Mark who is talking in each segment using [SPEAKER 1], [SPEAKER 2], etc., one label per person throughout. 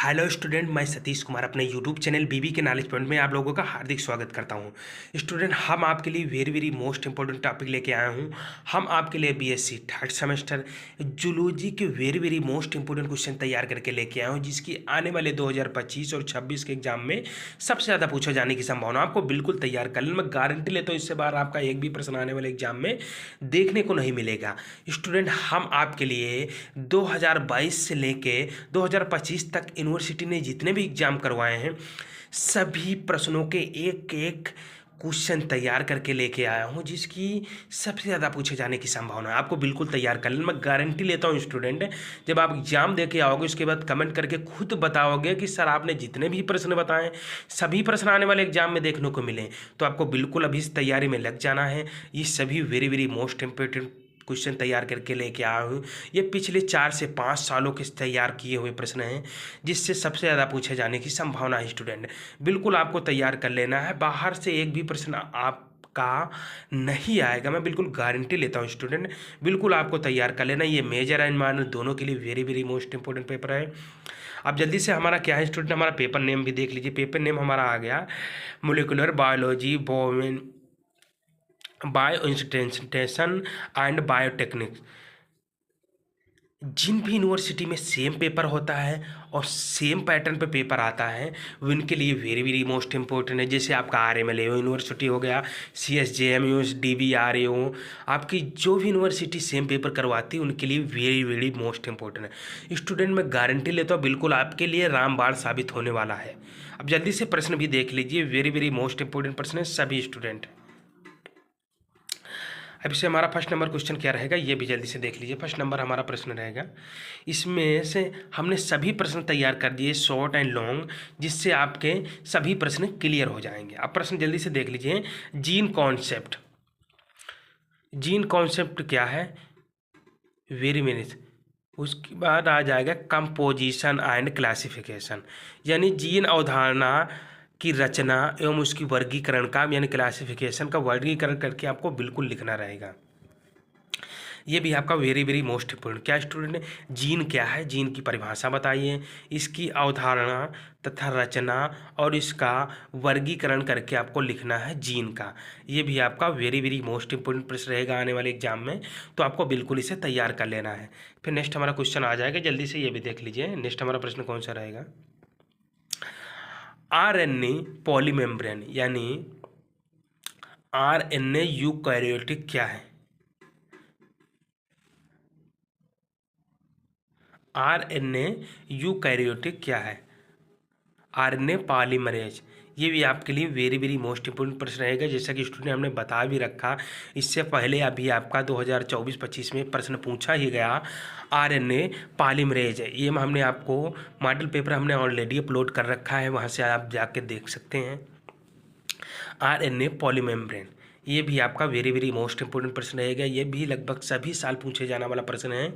[SPEAKER 1] Hello student, मैं सतीश कुमार अपने YouTube channel बीबी के नॉलेज पॉइंट में आप लोगों का हार्दिक स्वागत करता हूं। स्टूडेंट, हम आपके लिए very very most important topic लेके आया हूं। हम आपके लिए बीएससी थर्ड सेमेस्टर जूलॉजी के very very most important question तैयार करके लेके आया हूं, जिसकी आने वाले 2025 और 26 के एग्जाम में सबसे ज़्यादा पूछा जाने की संभावना आपको बिल्कुल तैयार कर लेना। मैं गारंटी लेता हूँ इससे बाहर आपका एक भी प्रश्न आने वाले एग्जाम में देखने को नहीं मिलेगा। स्टूडेंट, हम आपके लिए 2022 से लेके 2025 तक यूनिवर्सिटी ने जितने भी एग्जाम करवाए हैं सभी प्रश्नों के एक एक क्वेश्चन तैयार करके लेके आया हूं, जिसकी सबसे ज़्यादा पूछे जाने की संभावना है। आपको बिल्कुल तैयार कर लेना। मैं गारंटी लेता हूं स्टूडेंट, जब आप एग्जाम दे के आओगे उसके बाद कमेंट करके खुद बताओगे कि सर आपने जितने भी प्रश्न बताए सभी प्रश्न आने वाले एग्जाम में देखने को मिले, तो आपको बिल्कुल अभी इस तैयारी में लग जाना है। ये सभी very very most important question तैयार करके लेके आया हूँ। ये पिछले 4 से 5 सालों के तैयार किए हुए प्रश्न हैं, जिससे सबसे ज़्यादा पूछे जाने की संभावना है। स्टूडेंट, बिल्कुल आपको तैयार कर लेना है। बाहर से एक भी प्रश्न आपका नहीं आएगा, मैं बिल्कुल गारंटी लेता हूँ स्टूडेंट। बिल्कुल आपको तैयार कर लेना। ये मेजर एंड माइनर दोनों के लिए very very most important paper है। अब जल्दी से हमारा क्या है स्टूडेंट, हमारा पेपर नेम भी देख लीजिए। पेपर नेम हमारा आ गया मोलिकुलर बायोलॉजी बायो इंस्टेंटेशन एंड बायोटेक्निक्स। जिन भी यूनिवर्सिटी में सेम पेपर होता है और सेम पैटर्न पे पेपर आता है उनके लिए वेरी वेरी मोस्ट इंपॉर्टेंट है। जैसे आपका RMLA यूनिवर्सिटी हो गया, CSJM DBRA, आपकी जो भी यूनिवर्सिटी सेम पेपर करवाती है उनके लिए वेरी वेरी मोस्ट इंपॉर्टेंट है। स्टूडेंट, मैं गारंटी लेता हूँ बिल्कुल आपके लिए रामबाण साबित होने वाला है। अब जल्दी से प्रश्न भी देख लीजिए। वेरी वेरी मोस्ट इंपॉर्टेंट प्रश्न है सभी स्टूडेंट। अब इससे हमारा फर्स्ट नंबर क्वेश्चन क्या रहेगा ये भी जल्दी से देख लीजिए। फर्स्ट नंबर हमारा प्रश्न रहेगा, इसमें से हमने सभी प्रश्न तैयार कर दिए शॉर्ट एंड लॉन्ग, जिससे आपके सभी प्रश्न क्लियर हो जाएंगे। अब प्रश्न जल्दी से देख लीजिए। जीन कॉन्सेप्ट, जीन कॉन्सेप्ट क्या है? Very minute. उसके बाद आ जाएगा कंपोजिशन एंड क्लासिफिकेशन, यानी जीन अवधारणा की रचना एवं उसकी वर्गीकरण का, यानी क्लासिफिकेशन का वर्गीकरण करके आपको बिल्कुल लिखना रहेगा। ये भी आपका वेरी वेरी मोस्ट इंपोर्टेंट। क्या स्टूडेंट, जीन क्या है, जीन की परिभाषा बताइए, इसकी अवधारणा तथा रचना और इसका वर्गीकरण करके आपको लिखना है जीन का। ये भी आपका वेरी वेरी मोस्ट इंपोर्टेंट प्रश्न रहेगा आने वाले एग्जाम में, तो आपको बिल्कुल इसे तैयार कर लेना है। फिर नेक्स्ट हमारा क्वेश्चन आ जाएगा, जल्दी से ये भी देख लीजिए। नेक्स्ट हमारा प्रश्न कौन सा रहेगा? RNA पॉलीमेम्ब्रेन यानी RNA यूकैरियोटिक क्या है? RNA यूकैरियोटिक क्या है? RNA polymerase. ये भी आपके लिए वेरी वेरी मोस्ट इंपोर्टेंट प्रश्न रहेगा, जैसा कि स्टूडेंट हमने बता भी रखा इससे पहले। अभी आपका 2024-25 में प्रश्न पूछा ही गया RNA पॉलीमरेज है। ये हमने आपको मॉडल पेपर हमने ऑलरेडी अपलोड कर रखा है, वहाँ से आप जाके देख सकते हैं। RNA पॉलीमेम्ब्रेन, ये भी आपका वेरी वेरी मोस्ट इंपोर्टेंट प्रश्न रहेगा। ये भी लगभग सभी साल पूछे जाने वाला प्रश्न है।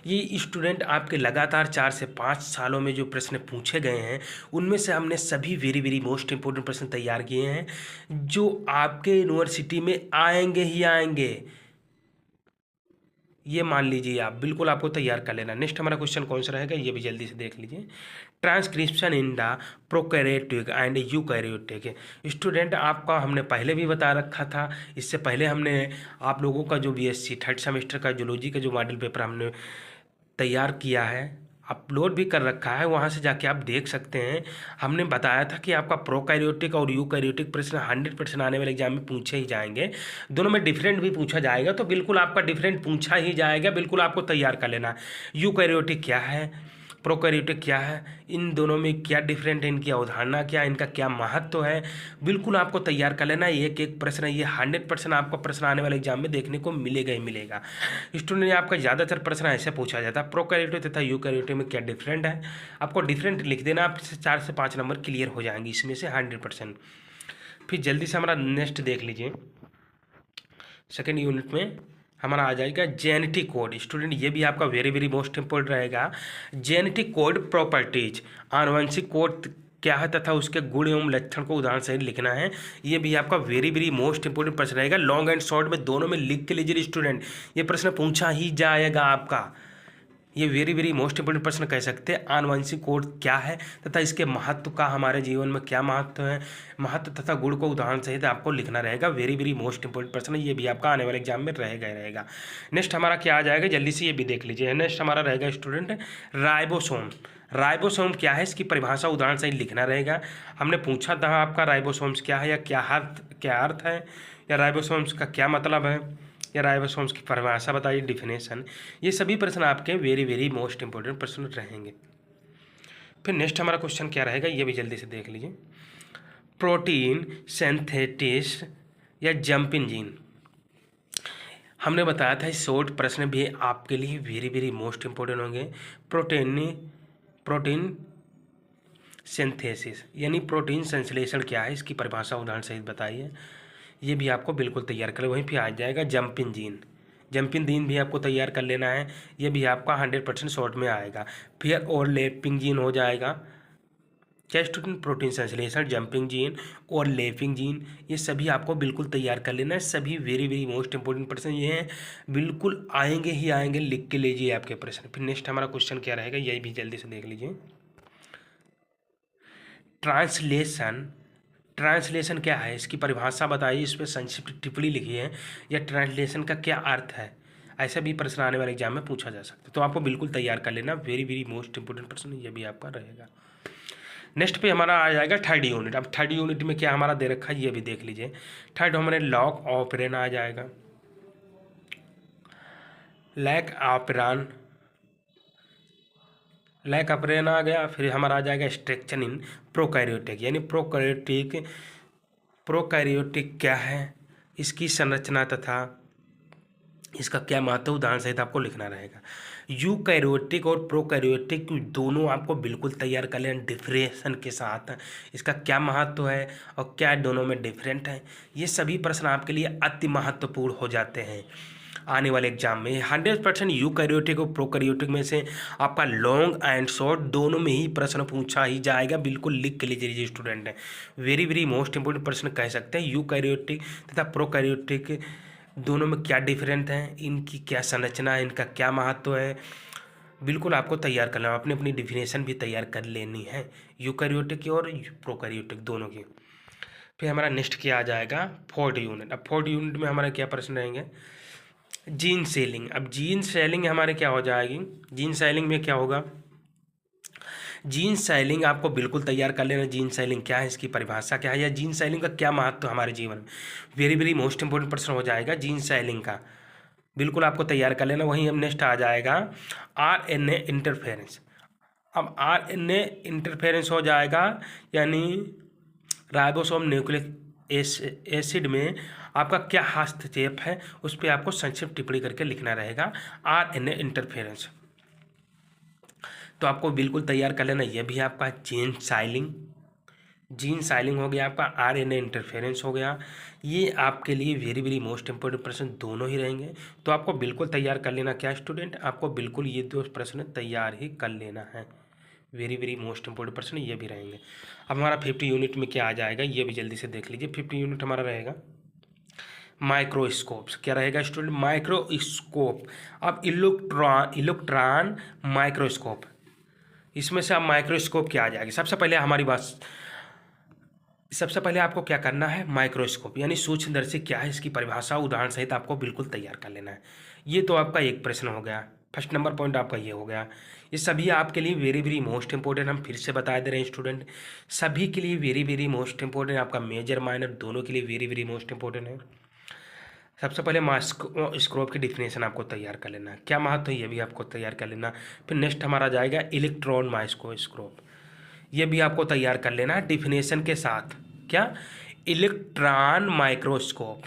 [SPEAKER 1] ये स्टूडेंट आपके लगातार 4 से 5 सालों में जो प्रश्न पूछे गए हैं उनमें से हमने सभी वेरी वेरी मोस्ट इंपोर्टेंट प्रश्न तैयार किए हैं, जो आपके यूनिवर्सिटी में आएंगे ही आएंगे। ये मान लीजिए आप, बिल्कुल आपको तैयार कर लेना। नेक्स्ट हमारा क्वेश्चन कौन सा रहेगा ये भी जल्दी से देख लीजिए। Transcription in the prokaryotic and eukaryotic. Student, आपका हमने पहले भी बता रखा था, इससे पहले हमने आप लोगों का जो बीएससी थर्ड सेमेस्टर का जूलॉजी का जो मॉडल पेपर हमने तैयार किया है, अपलोड भी कर रखा है, वहाँ से जाके आप देख सकते हैं। हमने बताया था कि आपका प्रोकैरियोटिक और यूकैरियोटिक प्रश्न 100% आने वाले एग्जाम में पूछे ही जाएंगे। दोनों में डिफरेंट भी पूछा जाएगा, तो बिल्कुल आपका डिफरेंट पूछा ही जाएगा, बिल्कुल आपको तैयार कर लेना। यूकैरियोटिक क्या है, प्रोकैरियोटिक क्या है, इन दोनों में क्या डिफरेंट है, इनकी अवधारणा क्या, इनका क्या महत्व है, बिल्कुल आपको तैयार कर लेना। एक एक प्रश्न, ये 100% आपका प्रश्न आने वाले एग्जाम में देखने को मिलेगा ही मिलेगा। स्टूडेंट, आपका ज़्यादातर प्रश्न ऐसे पूछा जाता है प्रोकैरियोटिक तथा यूकैरियोटिक में क्या डिफरेंट है, आपको डिफरेंट लिख देना, आप 4 से 5 नंबर क्लियर हो जाएंगे इसमें से 100%। फिर जल्दी से हमारा नेक्स्ट देख लीजिए। सेकेंड यूनिट में हमारा आ जाएगा जेनेटिक कोड। स्टूडेंट, ये भी आपका वेरी वेरी मोस्ट इंपोर्टेंट रहेगा। जेनेटिक कोड प्रॉपर्टीज, आनुवंशिक कोड क्या है तथा उसके गुण एवं लक्षण को उदाहरण सहित लिखना है। ये भी आपका वेरी वेरी मोस्ट इंपोर्टेंट प्रश्न रहेगा। लॉन्ग एंड शॉर्ट में दोनों में लिख के लीजिए स्टूडेंट, ये प्रश्न पूछा ही जाएगा आपका। ये वेरी वेरी मोस्ट इंपोर्टेंट प्रश्न कह सकते हैं। आनुवंशिक कोड क्या है तथा इसके महत्व का हमारे जीवन में क्या महत्व है, महत्व तथा गुण को उदाहरण सहित आपको लिखना रहेगा। वेरी वेरी मोस्ट इंपोर्टेंट प्रश्न, ये भी आपका आने वाले एग्जाम में रहेगा ही रहेगा। नेक्स्ट हमारा क्या आ जाएगा, जल्दी से ये भी देख लीजिए। नेक्स्ट हमारा रहेगा स्टूडेंट राइबोसोम। राइबोसोम क्या है, इसकी परिभाषा उदाहरण सहित लिखना रहेगा। हमने पूछा था आपका राइबोसोम्स क्या है या क्या अर्थ है, या राइबोसोम्स का क्या मतलब है, या राइबोसोम्स की परिभाषा बताइए, डिफिनेशन। ये सभी प्रश्न आपके वेरी वेरी मोस्ट इंपोर्टेंट प्रश्न रहेंगे। फिर नेक्स्ट हमारा क्वेश्चन क्या रहेगा, ये भी जल्दी से देख लीजिए। प्रोटीन सिंथेसिस या जंपिंग जीन। हमने बताया था शॉर्ट प्रश्न भी आपके लिए वेरी वेरी मोस्ट इंपोर्टेंट होंगे। प्रोटीन सिंथेसिस यानी प्रोटीन संश्लेषण क्या है, इसकी परिभाषा उदाहरण सहित बताइए। ये भी आपको बिल्कुल तैयार कर, वहीं पे आ जाएगा जंपिंग जीन। जंपिंग जीन भी आपको तैयार कर लेना है, ये भी आपका 100% शॉर्ट में आएगा। फिर ओवरलैपिंग जीन हो जाएगा। क्या स्टूडेंट, प्रोटीन संश्लेषण, जंपिंग जीन और लेपिंग जीन, ये सभी आपको बिल्कुल तैयार कर लेना है। सभी वेरी वेरी मोस्ट इंपोर्टेंट प्रश्न ये हैं, बिल्कुल आएंगे ही आएंगे, लिख के लीजिए आपके प्रश्न। फिर नेक्स्ट हमारा क्वेश्चन क्या रहेगा, यही भी जल्दी से देख लीजिए। ट्रांसलेशन क्या है, इसकी परिभाषा बताइए, इस पर संक्षिप्त टिप्पणी लिखी है, या ट्रांसलेशन का क्या अर्थ है। ऐसा भी प्रश्न आने वाले एग्जाम में पूछा जा सकता है, तो आपको बिल्कुल तैयार कर लेना। वेरी वेरी मोस्ट इंपोर्टेंट प्रश्न ये भी आपका रहेगा। नेक्स्ट पे हमारा आ जाएगा थर्ड यूनिट। अब थर्ड यूनिट में क्या हमारा दे रखा है, ये भी देख लीजिए। थर्ड हमारे लॉक ऑपरेन आ जाएगा, लैक ऑपरेन आ गया। फिर हमारा आ जाएगा स्ट्रक्चर इन प्रोकैरियोटिक, यानी प्रोकैरियोटिक क्या है, इसकी संरचना तथा इसका क्या महत्व, उदाहरण सहित आपको लिखना रहेगा। यूकैरियोटिक और प्रोकैरियोटिक दोनों आपको बिल्कुल तैयार कर लेना डिफरेंशन के साथ। इसका क्या महत्व है और क्या दोनों में डिफरेंट है, ये सभी प्रश्न आपके लिए अति महत्वपूर्ण हो जाते हैं आने वाले एग्जाम में। 100% यूकैरियोटिक और प्रोकैरियोटिक में से आपका लॉन्ग एंड शॉर्ट दोनों में ही प्रश्न पूछा ही जाएगा, बिल्कुल लिख के लीजिए स्टूडेंट है। वेरी वेरी मोस्ट इंपोर्टेंट प्रश्न कह सकते हैं। यूकैरियोटिक तथा प्रोकैरियोटिक दोनों में क्या डिफरेंट है, इनकी क्या संरचना है, इनका क्या महत्व है, बिल्कुल आपको तैयार करना है। अपनी अपनी डिफिनेशन भी तैयार कर लेनी है, यूकैरियोटिक की और प्रोकैरियोटिक दोनों की। फिर हमारा नेक्स्ट क्या आ जाएगा, फोर्थ यूनिट। अब फोर्थ यूनिट में हमारे क्या प्रश्न रहेंगे, जीन सेलिंग। अब जीन सेलिंग हमारे क्या हो जाएगी, जीन सेलिंग में क्या होगा, जीन सेलिंग आपको बिल्कुल तैयार कर लेना। जीन सेलिंग क्या है, इसकी परिभाषा क्या है, या जीन सेलिंग का क्या महत्व हमारे जीवन में, वेरी वेरी मोस्ट इंपोर्टेंट प्रश्न हो जाएगा जीन सेलिंग का, बिल्कुल आपको तैयार कर लेना। वहीं अब नेक्स्ट आ जाएगा आरएनए इंटरफेरेंस। अब आरएनए इंटरफेरेंस हो जाएगा, यानी राइबोसोम न्यूक्लिक एसिड में आपका क्या हस्तक्षेप है, उस पर आपको संक्षिप्त टिप्पणी करके लिखना रहेगा आरएनए इंटरफेरेंस। तो आपको बिल्कुल तैयार कर लेना। यह भी आपका जीन साइलिंग हो गया, आपका आरएनए इंटरफेरेंस हो गया। ये आपके लिए वेरी वेरी मोस्ट इंपोर्टेंट प्रश्न दोनों ही रहेंगे, तो आपको बिल्कुल तैयार कर लेना। क्या स्टूडेंट, आपको बिल्कुल ये दो प्रश्न तैयार ही कर लेना है। वेरी वेरी मोस्ट इंपोर्टेंट प्रश्न ये भी रहेंगे। अब हमारा 50 यूनिट में क्या आ जाएगा, ये भी जल्दी से देख लीजिए। 50 यूनिट हमारा रहेगा माइक्रोस्कोप्स। क्या रहेगा स्टूडेंट, माइक्रोस्कोप। अब इलेक्ट्रॉन माइक्रोस्कोप, इसमें से आप माइक्रोस्कोप क्या आ जाएगी। सबसे पहले आपको क्या करना है, माइक्रोस्कोप यानी सूक्ष्मदर्शी क्या है, इसकी परिभाषा उदाहरण सहित आपको बिल्कुल तैयार कर लेना है। ये तो आपका एक प्रश्न हो गया, फर्स्ट नंबर पॉइंट आपका ये हो गया। ये सभी आपके लिए वेरी वेरी मोस्ट इंपॉर्टेंट, हम फिर से बता दे रहे हैं स्टूडेंट, सभी के लिए वेरी वेरी मोस्ट इंपॉर्टेंट। आपका मेजर माइनर दोनों के लिए वेरी वेरी मोस्ट इंपॉर्टेंट है। सबसे पहले माइक्रोस्कोप की डिफिनेशन आपको तैयार कर लेना है, क्या महत्व है ये भी आपको तैयार कर लेना। फिर नेक्स्ट हमारा जाएगा इलेक्ट्रॉन माइक्रोस्कोप, ये भी आपको तैयार कर लेना है डिफिनेशन के साथ। क्या, इलेक्ट्रॉन माइक्रोस्कोप,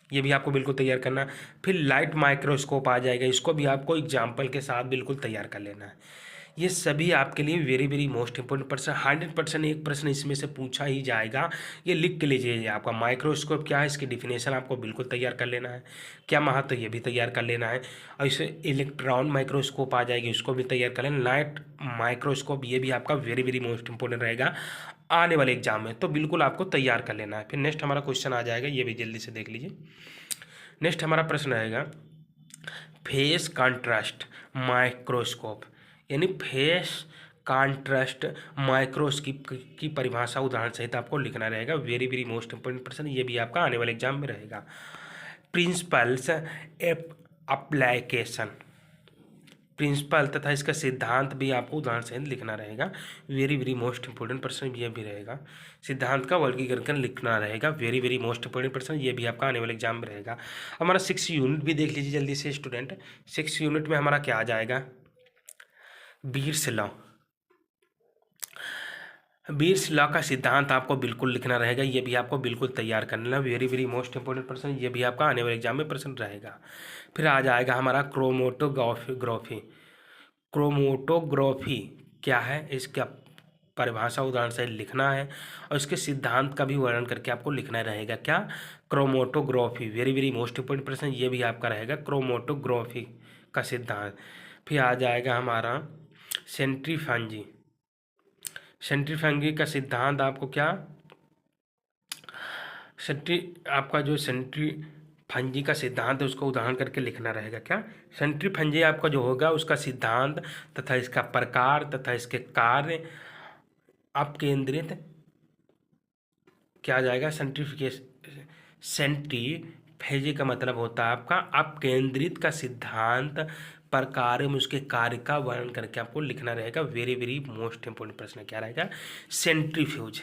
[SPEAKER 1] ये भी आपको बिल्कुल तैयार करना। फिर लाइट माइक्रोस्कोप आ जाएगा, इसको भी आपको एग्जाम्पल के साथ बिल्कुल तैयार कर लेना है। ये सभी आपके लिए वेरी वेरी मोस्ट इंपोर्टेंट प्रश्न, 100% एक प्रश्न इसमें से पूछा ही जाएगा। ये लिख के लीजिए, आपका माइक्रोस्कोप क्या है, इसकी डिफिनेशन आपको बिल्कुल तैयार कर लेना है, क्या महत्व ये भी तैयार कर लेना है। और इसे इलेक्ट्रॉन माइक्रोस्कोप आ जाएगी, उसको भी तैयार कर लेना। लाइट माइक्रोस्कोप ये भी आपका वेरी वेरी मोस्ट इंपोर्टेंट रहेगा आने वाले एग्जाम में, तो बिल्कुल आपको तैयार कर लेना है। फिर नेक्स्ट हमारा क्वेश्चन आ जाएगा, ये भी जल्दी से देख लीजिए। नेक्स्ट हमारा प्रश्न रहेगा फेस कॉन्ट्रास्ट माइक्रोस्कोप, यानी फेस कॉन्ट्रास्ट माइक्रोस्कोप की परिभाषा उदाहरण सहित आपको लिखना रहेगा। वेरी वेरी मोस्ट इंपोर्टेंट प्रश्न, ये भी आपका आने वाले एग्जाम में रहेगा। प्रिंसिपल्स एप्लीकेशन, प्रिंसिपल तथा इसका सिद्धांत भी आपको उदाहरण सहित लिखना रहेगा। वेरी वेरी मोस्ट इंपोर्टेंट प्रश्न ये भी रहेगा। सिद्धांत का वर्गीकरण लिखना रहेगा। वेरी वेरी मोस्ट इंपोर्टेंट प्रश्न ये भी आपका आने वाले एग्जाम में रहेगा। हमारा 6 यूनिट भी देख लीजिए जल्दी से स्टूडेंट। 6 यूनिट में हमारा क्या आ जाएगा, बीयर्स लॉ। बीयर्स लॉ का सिद्धांत आपको बिल्कुल लिखना रहेगा, ये भी आपको बिल्कुल तैयार करना। वेरी वेरी मोस्ट इंपोर्टेंट प्रश्न, ये भी आपका आने वाले एग्जाम में प्रश्न रहेगा। फिर आ जाएगा हमारा क्रोमोटोग्राफी। क्रोमोटोग्राफी क्या है, इसका परिभाषा उदाहरण से लिखना है और इसके सिद्धांत का भी वर्णन करके आपको लिखना रहेगा। क्या, chromatography. Very very most important प्रश्न ये भी आपका रहेगा, क्रोमोटोग्राफी का सिद्धांत। फिर आ जाएगा हमारा सेंट्रीफ्यूजी। सेंट्रीफ्यूजी का सिद्धांत आपको क्या, आपका जो सेंट्रीफ्यूजी का सिद्धांत है उसको उदाहरण करके लिखना रहेगा। क्या, सेंट्रीफ्यूजी आपका जो होगा उसका सिद्धांत तथा इसका प्रकार तथा इसके कार्य अपकेंद्रित क्या आ जाएगा, सेंट्रीफ्यूजी का मतलब होता है आपका अपकेंद्रित का सिद्धांत, प्रकार में उसके कार्य का वर्णन करके आपको लिखना रहेगा। वेरी वेरी मोस्ट इंपोर्टेंट प्रश्न क्या रहेगा, सेंट्रीफ्यूज।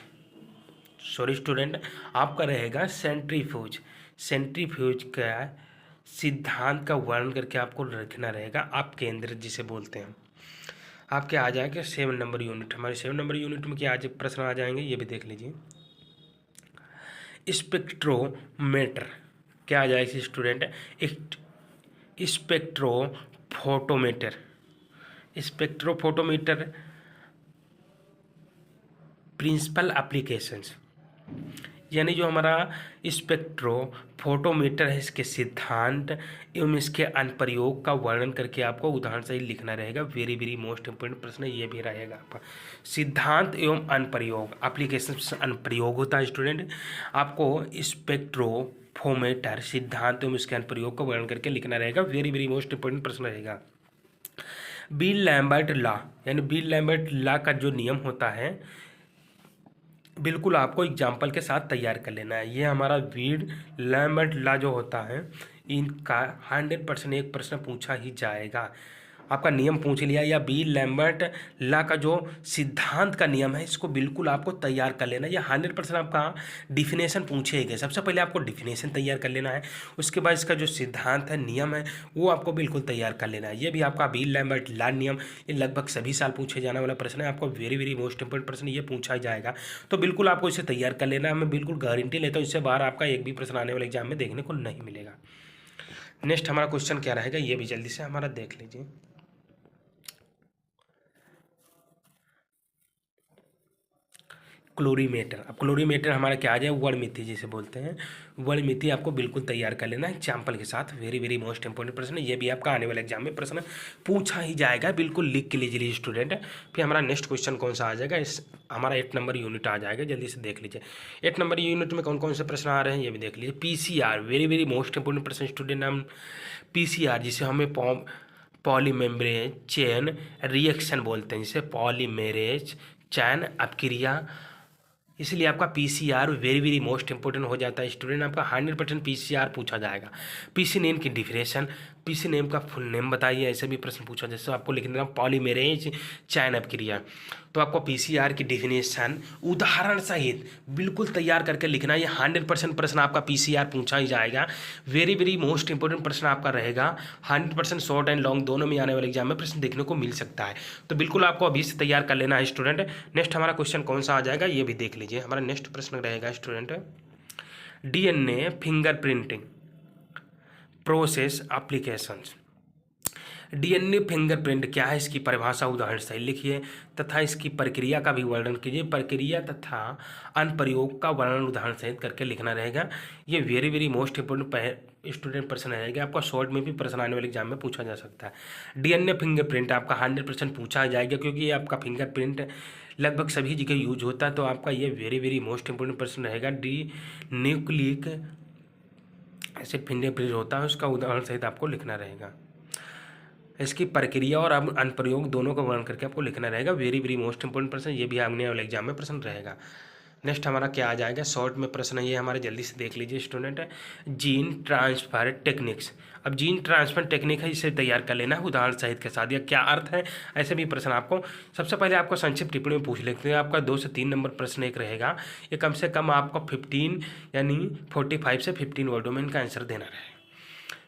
[SPEAKER 1] सॉरी स्टूडेंट, आपका रहेगा सेंट्रीफ्यूज। सेंट्रीफ्यूज का सिद्धांत का वर्णन करके आपको लिखना रहेगा, अपकेंद्रित जिसे बोलते हैं। आपके आ जाएंगे 7 नंबर यूनिट। हमारे 7 नंबर यूनिट में क्या आज प्रश्न आ जाएंगे, ये भी देख लीजिए। स्पेक्ट्रोमीटर क्या आ जाएगी student, spectrophotometer. Spectrophotometer principle applications, यानी जो हमारा स्पेक्ट्रोफोटोमीटर है इसके सिद्धांत एवं इसके अनुप्रयोग का वर्णन करके आपको उदाहरण से ही लिखना रहेगा। वेरी वेरी मोस्ट इंपोर्टेंट प्रश्न ये भी रहेगा आपका। सिद्धांत एवं अनुप्रयोग, एप्लीकेशन अनुप्रयोग होता है स्टूडेंट। आपको स्पेक्ट्रोफोमीटर सिद्धांत एवं इसके अनुप्रयोग का वर्णन करके लिखना रहेगा। वेरी वेरी मोस्ट इंपोर्टेंट प्रश्न रहेगा। बील लैम्बर्ट लॉ, यानी बील लैम्बर्ट लॉ का जो नियम होता है बिल्कुल आपको एग्जाम्पल के साथ तैयार कर लेना है। ये हमारा बील लैम्बर्ट लॉ जो होता है इनका 100% एक प्रश्न पूछा ही जाएगा। आपका नियम पूछ लिया, या बील लैम्बर्ट लॉ का जो सिद्धांत का नियम है इसको बिल्कुल आपको तैयार कर लेना है। या 100% आपका डिफिनेशन पूछेगा। सबसे पहले आपको डिफिनेशन तैयार कर लेना है, उसके बाद इसका जो सिद्धांत है नियम है वो आपको बिल्कुल तैयार कर लेना है। ये भी आपका बील लैम्बर्ट लॉ नियम ये लगभग सभी साल पूछे जाने वाला प्रश्न है। आपको वेरी वेरी मोस्ट इंपोर्टेंट प्रश्न ये पूछा जाएगा, तो बिल्कुल आपको इसे तैयार कर लेना है। मैं बिल्कुल गारंटी लेता हूँ इससे बाहर आपका एक भी प्रश्न आने वाले एग्जाम में देखने को नहीं मिलेगा। नेक्स्ट हमारा क्वेश्चन क्या रहेगा ये भी जल्दी से हमारा देख लीजिए। क्लोरीमीटर। अब क्लोरीमीटर हमारा क्या आ जाए, वर्णमिति जिसे बोलते हैं। वर्णमिति आपको बिल्कुल तैयार कर लेना है एग्जाम्पल के साथ। वेरी वेरी मोस्ट इंपोर्टेंट प्रश्न ये भी आपका आने वाले एग्जाम में प्रश्न पूछा ही जाएगा, बिल्कुल लिख के लीजिए स्टूडेंट। फिर हमारा नेक्स्ट क्वेश्चन कौन सा आ जाएगा, इस हमारा 8 नंबर यूनिट आ जाएगा, जल्दी से देख लीजिए। 8 नंबर यूनिट में कौन कौन से प्रश्न आ रहे हैं ये भी देख लीजिए। PCR very very most important प्रश्न स्टूडेंट। हम PCR जिसे हमें पॉलीमेरेज चेन रिएक्शन बोलते हैं, जिसे पॉलीमेरेज चैन अपक्रिया, इसलिए आपका PCR very very most important हो जाता है स्टूडेंट। आपका 100% PCR पूछा जाएगा। PC नेम की डिफिनेशन, PC नेम का फुल नेम बताइए, ऐसे भी प्रश्न पूछा। जैसे आपको लिख देना पॉलीमेरेज चैन अपक्रिया, तो आपको PCR की डिफिनेशन उदाहरण सहित बिल्कुल तैयार करके लिखना। ये 100% प्रश्न आपका PCR पूछा ही जाएगा। वेरी वेरी मोस्ट इंपोर्टेंट प्रश्न आपका रहेगा। 100% शॉर्ट एंड लॉन्ग दोनों में आने वाले एग्जाम में प्रश्न देखने को मिल सकता है, तो बिल्कुल आपको अभी से तैयार कर लेना है स्टूडेंट। नेक्स्ट हमारा क्वेश्चन कौन सा आ जाएगा ये भी देख लीजिए। हमारा नेक्स्ट प्रश्न रहेगा student, DNA fingerprinting process applications. DNA fingerprint क्या है, इसकी परिभाषा उदाहरण सही लिखिए तथा इसकी प्रक्रिया का भी वर्णन कीजिए। प्रक्रिया तथा अनुप्रयोग का वर्णन उदाहरण सहित करके लिखना रहेगा। ये very very most important student प्रश्न रहेगा। आपका शॉर्ट में भी प्रश्न आने वाले एग्जाम में पूछा जा सकता है। DNA फिंगरप्रिंट आपका 100% पूछा जाएगा, क्योंकि ये आपका फिंगरप्रिंट लगभग सभी जगह यूज होता है, तो आपका ये वेरी वेरी मोस्ट इंपोर्टेंट प्रश्न रहेगा। न्यूक्लिक एसिड फिंगरप्रिंट होता है, उसका उदाहरण सहित आपको लिखना रहेगा। इसकी प्रक्रिया और अब अनुप्रयोग दोनों का वर्णन करके आपको लिखना रहेगा। वेरी वेरी मोस्ट इंपॉर्टेंट प्रश्न, ये भी आने वाले एग्जाम में प्रश्न रहेगा। नेक्स्ट हमारा क्या आ जाएगा, शॉर्ट में प्रश्न ये हमारे जल्दी से देख लीजिए स्टूडेंट है, जीन ट्रांसफर टेक्निक्स। अब जीन ट्रांसफर टेक्निक है, इसे तैयार कर लेना है उदाहरण सहित के साथ। यह क्या अर्थ है, ऐसे भी प्रश्न आपको सबसे पहले आपको संक्षिप्त टिप्पणी में पूछ लेते हैं। आपका 2 से 3 नंबर प्रश्न एक रहेगा, ये कम से कम आपको 15 यानी 45 से 15 वर्डों में इनका आंसर देना रहेगा।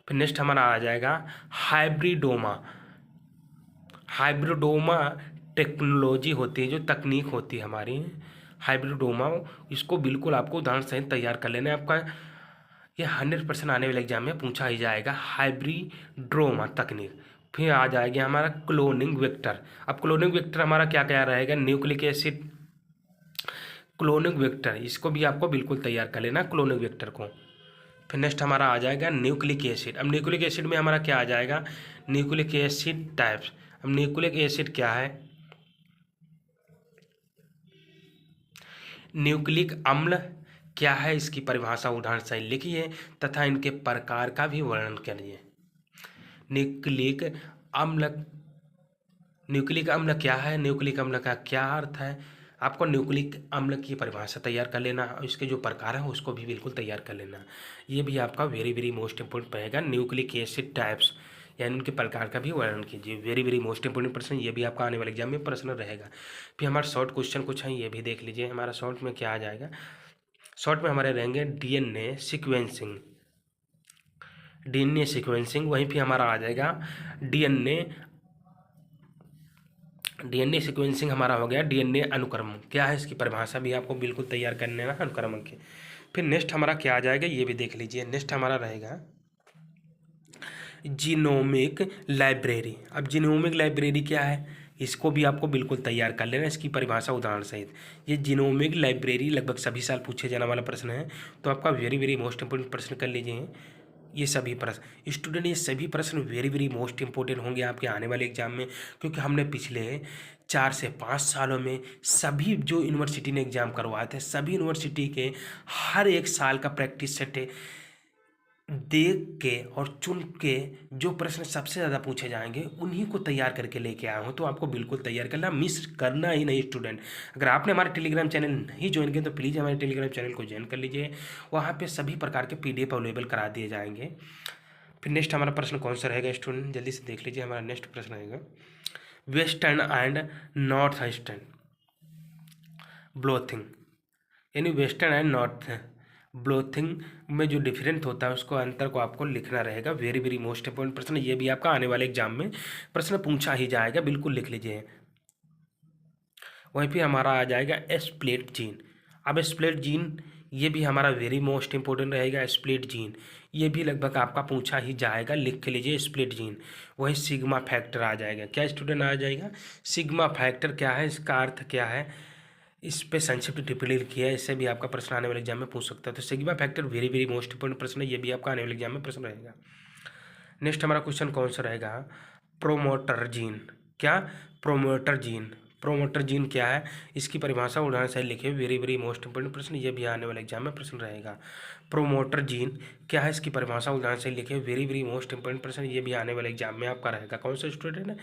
[SPEAKER 1] फिर नेक्स्ट हमारा आ जाएगा हाइब्रिडोमा। हाइब्रिडोमा टेक्नोलॉजी होती है, जो तकनीक होती है हमारी हाइब्रिडोमा, इसको बिल्कुल आपको उदाहरण सहित तैयार कर लेना है। आपका ये 100% आने वाले एग्जाम में पूछा ही जाएगा, हाइब्रिडोमा तकनीक। फिर आ जाएगा हमारा क्लोनिंग वेक्टर। अब क्लोनिंग वेक्टर हमारा क्या क्या रहेगा, न्यूक्लिक एसिड क्लोनिंग वेक्टर, इसको भी आपको बिल्कुल तैयार कर लेना क्लोनिंग वेक्टर को। फिर नेक्स्ट हमारा आ जाएगा न्यूक्लिक एसिड। अब न्यूक्लिक एसिड में हमारा क्या आ जाएगा, न्यूक्लिक एसिड टाइप्स। अब न्यूक्लिक एसिड क्या है, न्यूक्लिक अम्ल क्या है, इसकी परिभाषा उदाहरण सहित लिखिए तथा इनके प्रकार का भी वर्णन करिए। न्यूक्लिक अम्ल, न्यूक्लिक अम्ल क्या है, न्यूक्लिक अम्ल का क्या अर्थ है, आपको न्यूक्लिक अम्ल की परिभाषा तैयार कर लेना और इसके जो प्रकार है उसको भी बिल्कुल तैयार कर लेना। ये भी आपका वेरी वेरी मोस्ट इंपोर्टेंट रहेगा। न्यूक्लिक एसिड टाइप्स यानी उनके प्रकार का भी वर्णन कीजिए। वेरी वेरी मोस्ट इंपोर्टेंट प्रश्न, ये भी आपका आने वाले एग्जाम में प्रश्न रहेगा। फिर हमारा शॉर्ट क्वेश्चन कुछ है, ये भी देख लीजिए। हमारा शॉर्ट में क्या आ जाएगा, शॉर्ट में हमारे रहेंगे डीएनए सीक्वेंसिंग, डीएनए सीक्वेंसिंग। वहीं फिर हमारा आ जाएगा डीएनए सीक्वेंसिंग हमारा हो गया डीएनए अनुक्रमण, क्या है इसकी परिभाषा भी आपको बिल्कुल तैयार करने ना अनुक्रमण के। फिर नेक्स्ट हमारा क्या आ जाएगा, ये भी देख लीजिए। नेक्स्ट हमारा रहेगा जीनोमिक लाइब्रेरी। अब जीनोमिक लाइब्रेरी क्या है, इसको भी आपको बिल्कुल तैयार कर लेना, इसकी परिभाषा उदाहरण सहित। ये जीनोमिक लाइब्रेरी लगभग सभी साल पूछे जाने वाला प्रश्न है, तो आपका वेरी वेरी मोस्ट इंपोर्टेंट प्रश्न कर लीजिए ये सभी प्रश्न। स्टूडेंट ये सभी प्रश्न वेरी वेरी मोस्ट इंपॉर्टेंट होंगे आपके आने वाले एग्जाम में, क्योंकि हमने पिछले 4 से 5 सालों में सभी जो यूनिवर्सिटी ने एग्जाम करवाए थे, सभी यूनिवर्सिटी के हर एक साल का प्रैक्टिस सेट देख के और चुन के जो प्रश्न सबसे ज़्यादा पूछे जाएंगे उन्हीं को तैयार करके लेके आया हूँ। तो आपको बिल्कुल तैयार करना, मिस करना ही नहीं स्टूडेंट। अगर आपने हमारे टेलीग्राम चैनल नहीं ज्वाइन किया तो प्लीज़ हमारे टेलीग्राम चैनल को ज्वाइन कर लीजिए, वहाँ पे सभी प्रकार के PDF अवेलेबल करा दिए जाएंगे। फिर नेक्स्ट हमारा प्रश्न कौन सा रहेगा स्टूडेंट, जल्दी से देख लीजिए। हमारा नेक्स्ट प्रश्न रहेगा वेस्टर्न एंड नॉर्थ ईस्टर्न ब्लोथिंग, यानी वेस्टर्न एंड नॉर्थ ब्लोथिंग में जो डिफरेंट होता है उसको अंतर को आपको लिखना रहेगा। वेरी वेरी मोस्ट इंपोर्टेंट प्रश्न, ये भी आपका आने वाले एग्जाम में प्रश्न पूछा ही जाएगा, बिल्कुल लिख लीजिए। वहीं पे हमारा आ जाएगा स्प्लिट जीन। अब स्प्लिट जीन ये भी हमारा वेरी मोस्ट इंपोर्टेंट रहेगा। स्प्लिट जीन ये भी लगभग आपका पूछा ही जाएगा, लिख के लीजिए स्प्लिट जीन। वहीं सिग्मा फैक्टर आ जाएगा, क्या स्टूडेंट आ जाएगा, सिग्मा फैक्टर क्या है, इसका अर्थ क्या है, इस पे संक्षिप्त टिप्पणी लिखी है, इससे भी आपका प्रश्न आने वाले एग्जाम में पूछ सकता है। तो sigma factor very very most important प्रश्न है, ये भी आपका आने वाले एग्जाम में प्रश्न रहेगा। नेक्स्ट हमारा क्वेश्चन कौन सा रहेगा, प्रोमोटर जीन। क्या, प्रोमोटर जीन, प्रोमोटर जीन क्या है, इसकी परिभाषा उदाहरण सहित लिखिए। वेरी वेरी मोस्ट इंपोर्टेंट प्रश्न, ये भी आने वाले एग्जाम में प्रश्न रहेगा। प्रोमोटर जीन क्या है, इसकी परिभाषा उदाहरण सहित लिखिए। वेरी वेरी मोस्ट इंपोर्टेंट प्रश्न, ये भी आने वाले एग्जाम में आपका रहेगा। कौन सा स्टूडेंट है,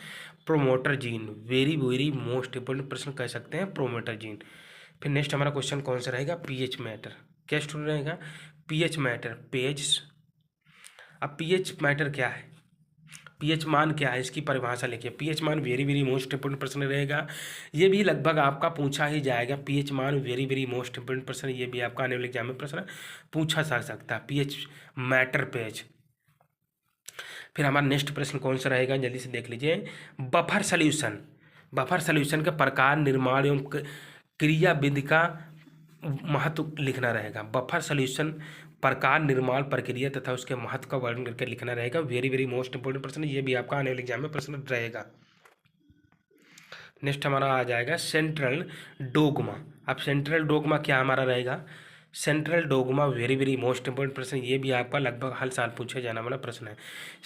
[SPEAKER 1] promoter gene, very very most important प्रश्न कह सकते हैं प्रोमोटर जीन। फिर नेक्स्ट हमारा क्वेश्चन कौन सा रहेगा, पीएच मैटर। क्या स्टूडेंट रहेगा, पीएच मैटर, पेज। अब पीएच मैटर क्या है, पीएच मान क्या है, इसकी परिभाषा लिखिए। पीएच मान वेरी वेरी मोस्ट इंपोर्टेंट प्रश्न रहेगा, ये भी लगभग आपका पूछा ही जाएगा। पीएच मान वेरी वेरी मोस्ट इंपोर्टेंट प्रश्न, ये भी आपका आने वाले एग्जाम में प्रश्न पूछा जा सकता है, पीएच मैटर पेज। फिर हमारा नेक्स्ट प्रश्न कौन सा रहेगा, जल्दी से देख लीजिए। बफर सॉल्यूशन, बफर सॉल्यूशन के प्रकार, निर्माण एवं क्रिया विधि का महत्व लिखना रहेगा। बफर सॉल्यूशन प्रकार, निर्माण प्रक्रिया तथा उसके महत्व का वर्णन करके लिखना रहेगा। वेरी वेरी मोस्ट इंपोर्टेंट प्रश्न, ये भी आपका आने वाले एग्जाम में प्रश्न रहेगा। नेक्स्ट हमारा आ जाएगा सेंट्रल डोगमा। अब सेंट्रल डोगमा क्या हमारा रहेगा, central dogma very very most important प्रश्न, ये भी आपका लगभग हर साल पूछे जाने वाला प्रश्न है।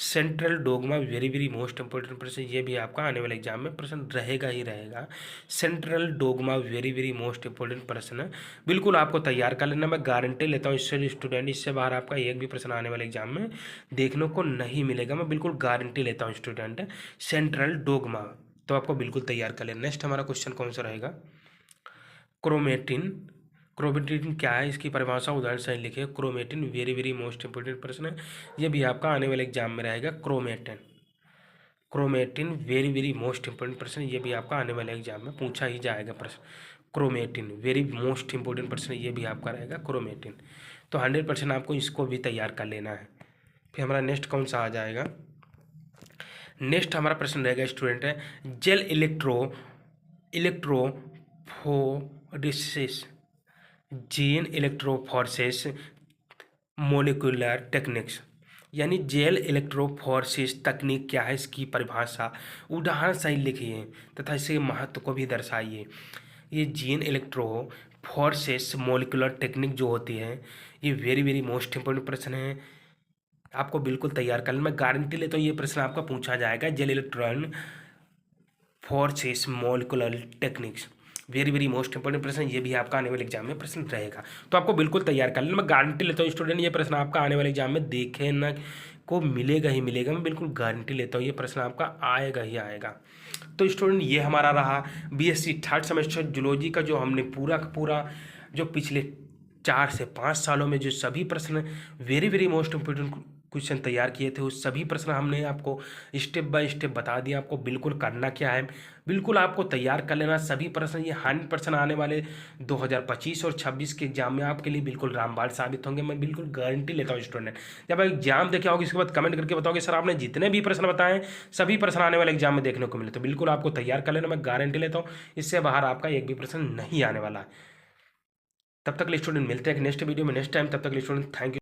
[SPEAKER 1] Central dogma very very most important प्रश्न, ये भी आपका आने वाले एग्जाम में प्रश्न रहेगा ही रहेगा। Central dogma very very most important प्रश्न बिल्कुल आपको तैयार कर लेना, मैं गारंटी लेता हूँ इससे स्टूडेंट, इससे बाहर आपका एक भी प्रश्न आने वाले एग्जाम में देखने को नहीं मिलेगा, मैं बिल्कुल गारंटी लेता हूँ स्टूडेंट। सेंट्रल डोगमा तो आपको बिल्कुल तैयार कर लेना। नेक्स्ट हमारा क्वेश्चन कौन सा रहेगा, क्रोमेटिन। क्रोमेटिन क्या है, इसकी परिभाषा उदाहरण सही लिखिए। Chromatin very very most important प्रश्न है, ये भी आपका आने वाले एग्जाम में रहेगा। Chromatin, chromatin very very most important प्रश्न, ये भी आपका आने वाले एग्जाम में पूछा ही जाएगा प्रश्न। क्रोमेटिन वेरी मोस्ट इंपोर्टेंट प्रश्न, ये भी आपका रहेगा क्रोमेटिन। तो 100% आपको इसको भी तैयार कर लेना है। फिर हमारा नेक्स्ट कौन सा आ जाएगा, नेक्स्ट हमारा प्रश्न रहेगा स्टूडेंट है gel electrophoresis, gene electrophoresis molecular techniques, यानी जेल इलेक्ट्रोफोरेसिस तकनीक क्या है, इसकी परिभाषा उदाहरण सही लिखिए तथा इसके महत्व को भी दर्शाइए। ये जीन इलेक्ट्रोफोरेसिस मोलिकुलर टेक्निक जो होती है, ये वेरी वेरी मोस्ट इंपोर्टेंट प्रश्न है, आपको बिल्कुल तैयार कर लेना, मैं गारंटी लेता हूँ ये प्रश्न आपका पूछा जाएगा। Gel electrophoresis molecular techniques very very most important प्रश्न, ये भी आपका आने वाले एग्जाम में प्रश्न रहेगा, तो आपको बिल्कुल तैयार कर लेना, मैं गारंटी लेता हूँ स्टूडेंट ये प्रश्न आपका आने वाले एग्जाम में देखे न को मिलेगा ही मिलेगा, मैं बिल्कुल गारंटी लेता हूँ ये प्रश्न आपका आएगा ही आएगा। तो स्टूडेंट ये हमारा रहा बीएससी थर्ड सेमेस्टर जूलॉजी का, जो हमने पूरा का पूरा जो पिछले 4 से 5 सालों में जो सभी प्रश्न very very most important question तैयार किए थे, उस सभी प्रश्न हमने आपको स्टेप बाय स्टेप बता दिया आपको बिल्कुल करना क्या है, बिल्कुल आपको तैयार कर लेना सभी प्रश्न। ये 100% आने वाले 2025 और 26 के एग्जाम में आपके लिए बिल्कुल रामबाण साबित होंगे, मैं बिल्कुल गारंटी लेता हूँ स्टूडेंट। जब आप एग्जाम देखे होगे इसके बाद कमेंट करके बताओगे सर आपने जितने भी प्रश्न बताए सभी प्रश्न आने वाले एग्जाम में देखने को मिले, तो बिल्कुल आपको तैयार कर लेना, मैं गारंटी लेता हूँ इससे बाहर आपका एक भी प्रश्न नहीं आने वाला है। तब तक स्टूडेंट मिलते हैं नेक्स्ट वीडियो में नेक्स्ट टाइम, तब तक स्टूडेंट थैंक यू।